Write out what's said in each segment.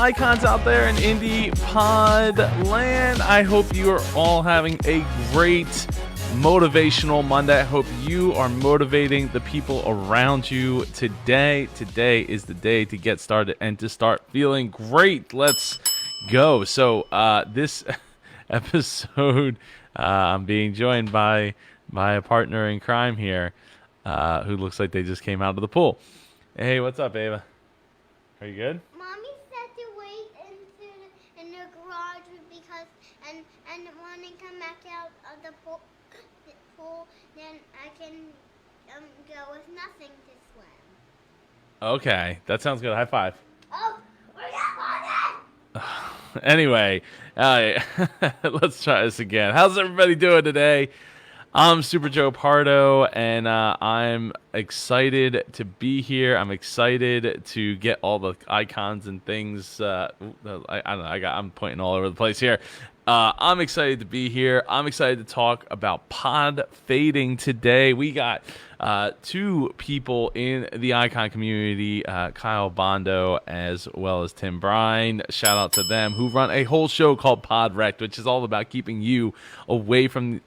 icons out there in indie pod land. I hope you are all having a great motivational Monday. I hope you are motivating the people around you today. Today is the day to get started and to start feeling great. Let's go. So this episode, I'm being joined by a partner in crime here, who looks like they just came out of the pool. Hey, what's up, Ava? Are you good? Mommy said to wait in the garage because and when I come back out of the pool, then I can go with nothing to swim. Okay, that sounds good. High five. Oh, we're not on it! Anyway, let's try this again. How's everybody doing today? I'm Super Joe Pardo, and I'm excited to be here. I'm excited to get all the icons and things. I don't know. I'm pointing all over the place here. I'm excited to be here. I'm excited to talk about pod fading today. We got two people in the icon community, Kyle Bondo as well as Tim Brine. Shout out to them, who run a whole show called Pod Wrecked, which is all about keeping you away from,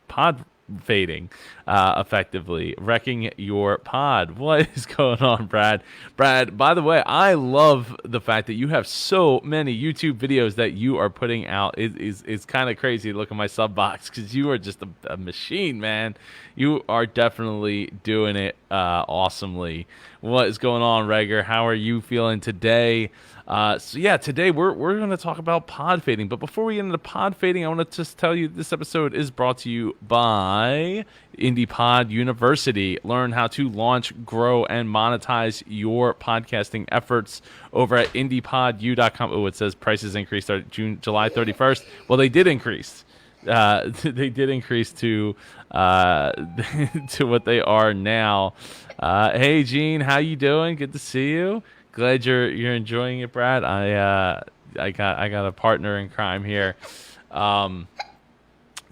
pod fading, effectively wrecking your pod. What is going on, Brad? By the way, I love the fact that you have so many YouTube videos that you are putting out. It's kind of crazy to look at my sub box because you are just a machine, man. You are definitely doing it awesomely. What is going on, Reger? How are you feeling today? Today we're going to talk about pod fading. But before we get into pod fading, I want to just tell you this episode is brought to you by IndiePod University. Learn how to launch, grow, and monetize your podcasting efforts over at indiepodu.com. Oh, it says prices increased July 31st. Well, they did increase. They did increase to to what they are now. Hey, Gene, how you doing? Good to see you. Glad you're enjoying it, Brad. I got a partner in crime here.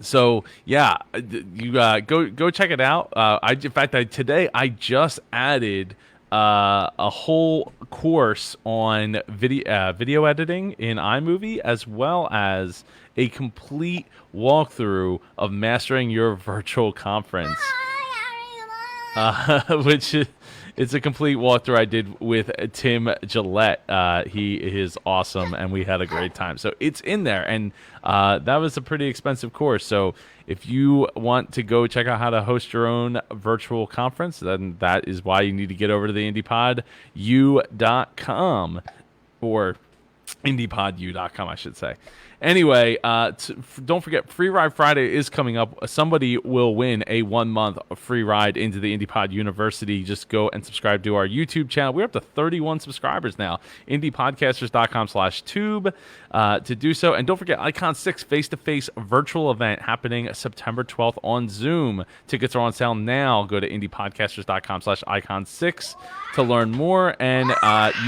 So yeah, you go check it out. Today I just added a whole course on video editing in iMovie, as well as a complete walkthrough of mastering your virtual conference. Which it's a complete walkthrough I did with Tim Gillette. He is awesome, and we had a great time. So it's in there, and that was a pretty expensive course. So if you want to go check out how to host your own virtual conference, then that is why you need to get over to the indiepodu.com, or indiepodu.com, I should say. Anyway, don't forget, Free Ride Friday is coming up. Somebody will win a 1-month free ride into the IndiePod University. Just go and subscribe to our YouTube channel. We're up to 31 subscribers now. IndiePodcasters.com/tube to do so. And don't forget, Icon 6 face-to-face virtual event happening September 12th on Zoom. Tickets are on sale now. Go to IndiePodcasters.com/Icon6 to learn more. And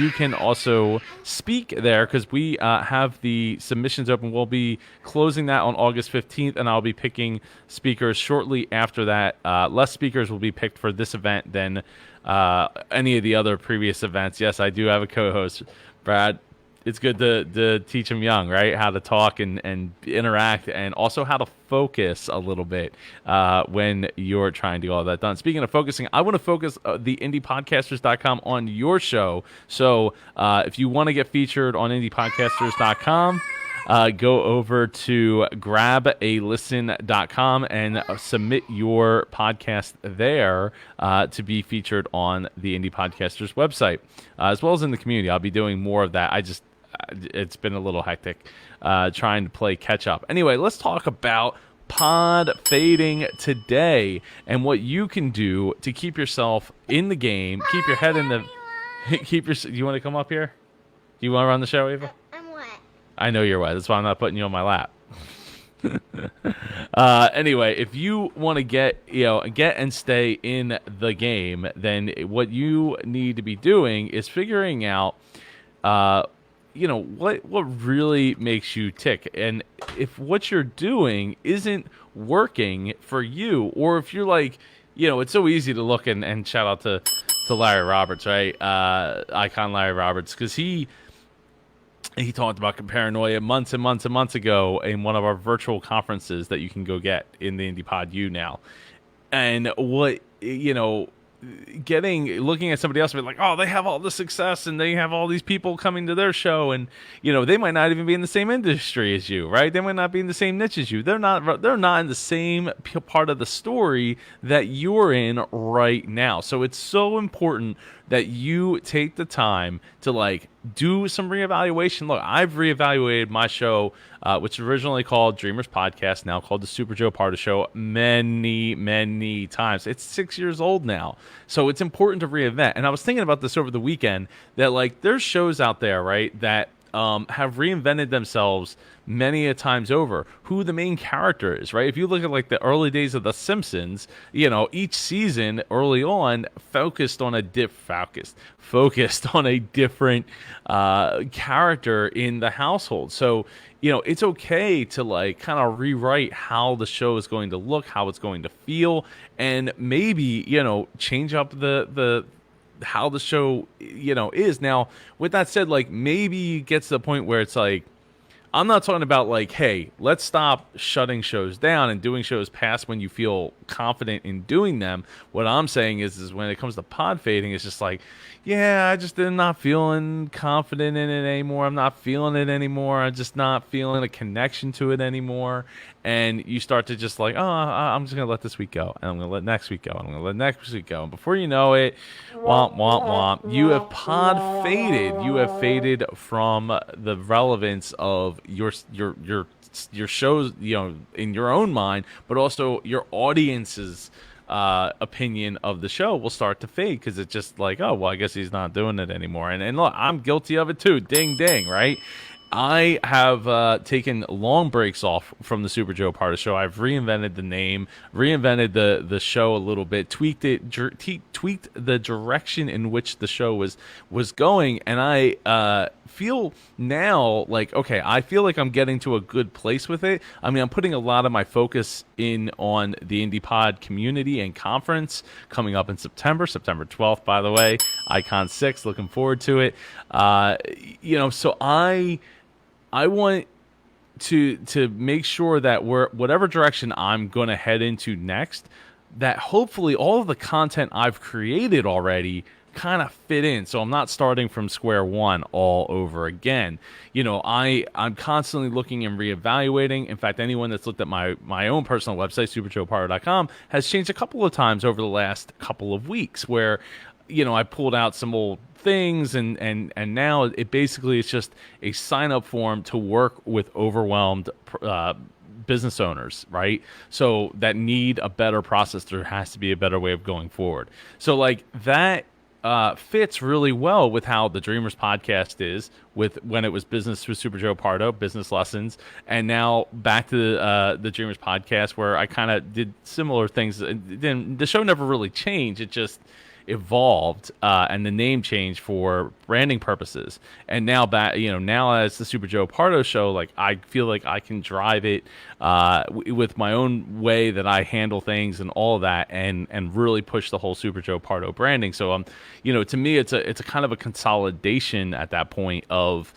you can also speak there, because we have the submissions open. We'll be closing that on August 15th, and I'll be picking speakers shortly after that. Less speakers will be picked for this event than any of the other previous events. Yes, I do have a co-host, Brad. It's good to teach them young, right? How to talk and interact, and also how to focus a little bit when you're trying to get all that done. Speaking of focusing, I want to focus the IndiePodcasters.com on your show. So if you want to get featured on IndiePodcasters.com, go over to grabalisten.com and submit your podcast there to be featured on the Indie Podcasters website, as well as in the community. I'll be doing more of that. It's been a little hectic trying to play catch up. Anyway, let's talk about pod fading today and what you can do to keep yourself in the game, keep your head in the... You want to come up here? Do you want to run the show, Eva? I'm wet. I know you're wet. That's why I'm not putting you on my lap. Anyway, if you want to get and stay in the game, then what you need to be doing is figuring out what really makes you tick. And if what you're doing isn't working for you, or if you're like, it's so easy to look and shout out to Larry Roberts, right? Icon Larry Roberts, because he He talked about paranoia months and months and months ago in one of our virtual conferences that you can go get in the IndiePod U now. And what, looking at somebody else and be like, oh, they have all the success and they have all these people coming to their show, and they might not even be in the same industry as you, right? They might not be in the same niche as you. They're not in the same part of the story that you're in right now. So it's so important that you take the time to like do some reevaluation. Look, I've reevaluated my show, which was originally called Dreamers Podcast, now called the Super Joe Pardo Show, many times. It's 6 years old now, so it's important to reinvent. And I was thinking about this over the weekend that like there's shows out there, right, that have reinvented themselves many a times over. Who the main character is, right? If you look at like the early days of The Simpsons, each season early on focused on a different character in the household. So it's okay to like kind of rewrite how the show is going to look, how it's going to feel, and maybe change up the how the show is. Now with that said, like maybe it gets to the point where it's like, I'm not talking about like, hey, let's stop shutting shows down and doing shows past when you feel confident in doing them. What I'm saying is when it comes to pod fading, it's just like, yeah, I just am not feeling confident in it anymore. I'm not feeling it anymore. I'm just not feeling a connection to it anymore. And you start to just like, oh, I'm just going to let this week go. And I'm going to let next week go. And I'm going to let next week go. And before you know it, womp, womp, womp, you have pod faded. You have faded from the relevance of your shows, in your own mind, but also your audience's opinion of the show will start to fade because it's just like, oh, well, I guess he's not doing it anymore. And look, I'm guilty of it too. Ding, ding, right? I have taken long breaks off from the Super Joe Pardo Show. I've reinvented the name, reinvented the show a little bit, tweaked the direction in which the show was going, and I feel now like, okay, I feel like I'm getting to a good place with it. I mean, I'm putting a lot of my focus in on the IndiePod community and conference coming up in September 12th, by the way, Icon 6, looking forward to it. So I want to make sure that whatever direction I'm going to head into next, that hopefully all of the content I've created already kind of fit in, so I'm not starting from square one all over again. I'm constantly looking and reevaluating. In fact, anyone that's looked at my own personal website, superjoepardo.com, has changed a couple of times over the last couple of weeks where I pulled out some old things and now it basically is just a sign up form to work with overwhelmed business owners, right? So that need a better process. There has to be a better way of going forward. So like that fits really well with how the Dreamers podcast is, with when it was business with Super Joe Pardo, business lessons, and now back to the Dreamers podcast where I kind of did similar things. Then the show never really changed. It just evolved, and the name changed for branding purposes. And now now as the Super Joe Pardo Show, like I feel like I can drive it with my own way that I handle things and all of that, and really push the whole Super Joe Pardo branding. So to me, it's a kind of a consolidation at that point of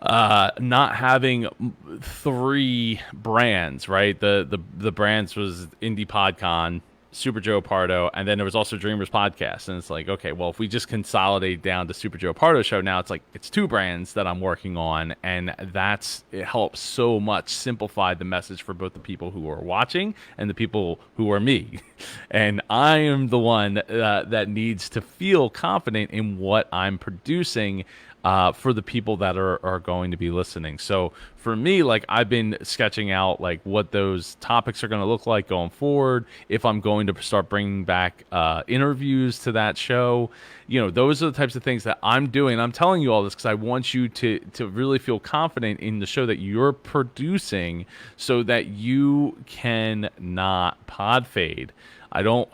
not having three brands, right? The brands was Indie PodCon, Super Joe Pardo, and then there was also Dreamers Podcast. And it's like, okay, well, if we just consolidate down to Super Joe Pardo Show, now it's like it's two brands that I'm working on, and it helps so much simplify the message for both the people who are watching and the people who are me. And I am the one that needs to feel confident in what I'm producing for the people that are going to be listening. So for me, like I've been sketching out like what those topics are going to look like going forward. If I'm going to start bringing back interviews to that show, those are the types of things that I'm doing. I'm telling you all this because I want you to really feel confident in the show that you're producing, so that you can not pod fade. I don't,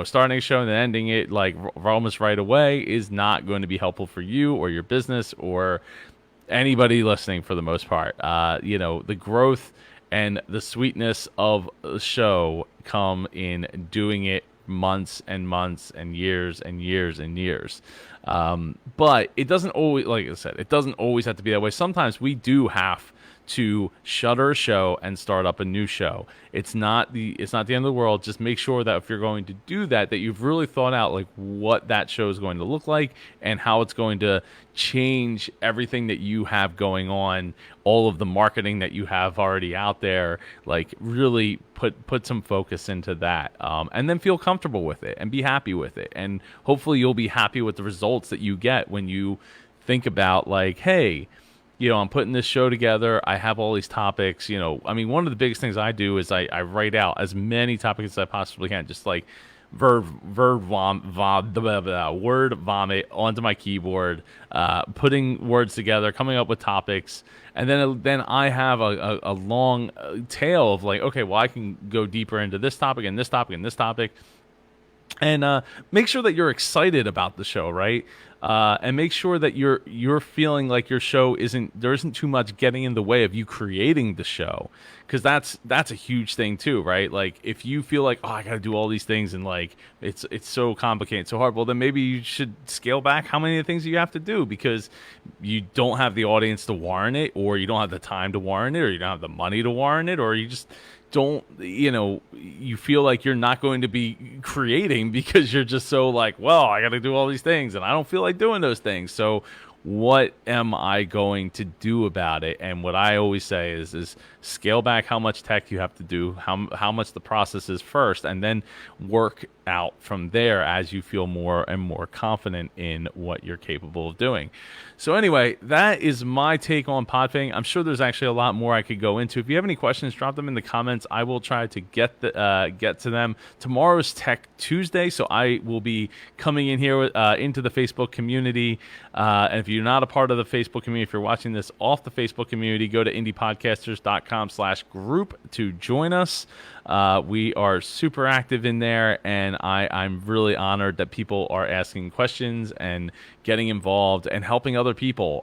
starting a show and then ending it like almost right away is not going to be helpful for you or your business or anybody listening for the most part. The growth and the sweetness of the show come in doing it months and months and years and years and years. But it doesn't always, like I said, it doesn't always have to be that way. Sometimes we do have to shutter a show and start up a new show. It's not the end of the world. Just make sure that if you're going to do that, that you've really thought out like what that show is going to look like and how it's going to change everything that you have going on, all of the marketing that you have already out there. Like really put some focus into that, and then feel comfortable with it and be happy with it. And hopefully you'll be happy with the results that you get when you think about like, hey, I'm putting this show together. I have all these topics. I mean, one of the biggest things I do is I write out as many topics as I possibly can, just like word vomit onto my keyboard, putting words together, coming up with topics, and then I have a long tail of like, okay, well, I can go deeper into this topic and this topic and this topic. And make sure that you're excited about the show, right? And make sure that you're feeling like your show there isn't too much getting in the way of you creating the show, because that's a huge thing too, right? Like if you feel like, oh, I got to do all these things and like it's so complicated, so hard, well then maybe you should scale back how many of the things you have to do, because you don't have the audience to warrant it, or you don't have the time to warrant it, or you don't have the money to warrant it, or you just don't, you feel like you're not going to be creating because you're just so like, well, I got to do all these things and I don't feel like doing those things. So what am I going to do about it? And what I always say is scale back how much tech you have to do, how much the process is first, and then work out from there as you feel more and more confident in what you're capable of doing. So anyway, that is my take on Podfading. I'm sure there's actually a lot more I could go into. If you have any questions, drop them in the comments. I will try to get to them. Tomorrow's Tech Tuesday, so I will be coming in here into the Facebook community. And if you're not a part of the Facebook community, if you're watching this off the Facebook community, go to indiepodcasters.com/group to join us. We are super active in there, and I'm really honored that people are asking questions and getting involved and helping other people,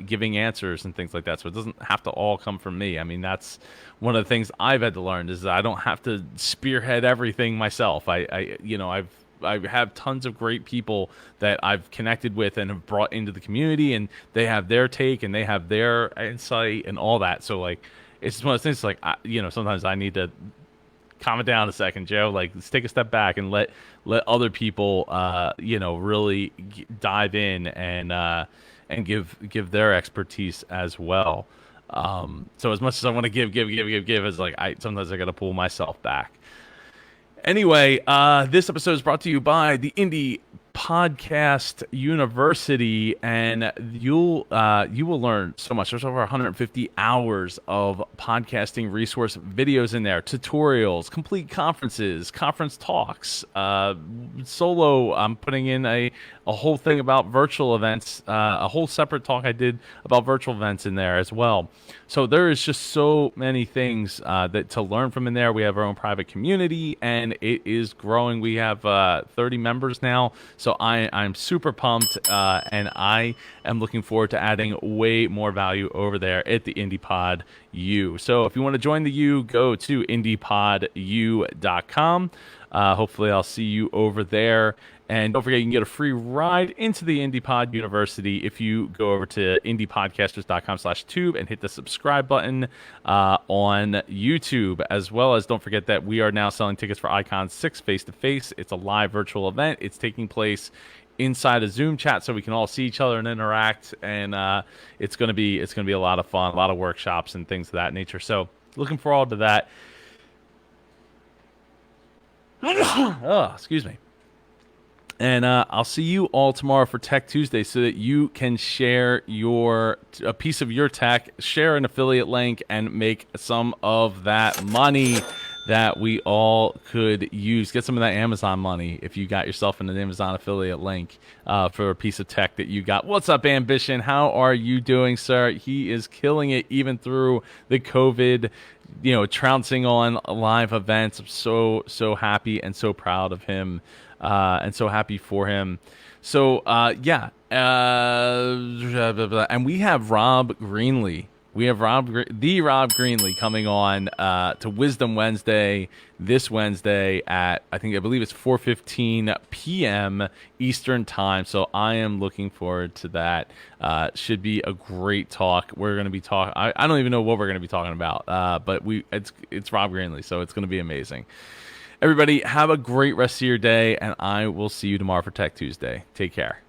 giving answers and things like that. So it doesn't have to all come from me. I mean, that's one of the things I've had to learn, is that I don't have to spearhead everything myself. I have tons of great people that I've connected with and have brought into the community, and they have their take and they have their insight and all that. So like, it's just one of those things like, sometimes I need to calm it down a second, Joe. Like, let's take a step back and let other people, really dive in and give their expertise as well. So as much as I want to give, it's like sometimes I got to pull myself back. Anyway, this episode is brought to you by the Indie Podcast University, and you will learn so much. There's over 150 hours of podcasting resource videos in there, tutorials, complete conferences, conference talks, solo. I'm putting in a whole thing about virtual events, a whole separate talk I did about virtual events in there as well. So there is just so many things that to learn from in there. We have our own private community, and it is growing. We have 30 members now, so I'm super pumped, and I am looking forward to adding way more value over there at the IndiePod U. So if you want to join the U, go to indiepodu.com. Hopefully I'll see you over there. And don't forget, you can get a free ride into the IndiePod University if you go over to indiepodcasters.com/tube and hit the subscribe button on YouTube. As well as, don't forget that we are now selling tickets for Icon 6 face-to-face. It's a live virtual event. It's taking place inside a Zoom chat, so we can all see each other and interact. And it's gonna be a lot of fun, a lot of workshops and things of that nature. So looking forward to that. Oh, excuse me. And I'll see you all tomorrow for Tech Tuesday, so that you can share a piece of your tech, share an affiliate link, and make some of that money that we all could use. Get some of that Amazon money if you got yourself an Amazon affiliate link for a piece of tech that you got. What's up, Ambition? How are you doing, sir? He is killing it even through the COVID, trouncing on live events. I'm so happy and so proud of him. And so happy for him. So, and we have Rob Greenlee We have the Rob Greenlee coming on to Wisdom Wednesday this Wednesday at I believe it's 4:15 p.m. Eastern time. So I am looking forward to that. Should be a great talk. We're going to be talking. I don't even know what we're going to be talking about, but it's Rob Greenlee, so it's going to be amazing. Everybody, have a great rest of your day, and I will see you tomorrow for Tech Tuesday. Take care.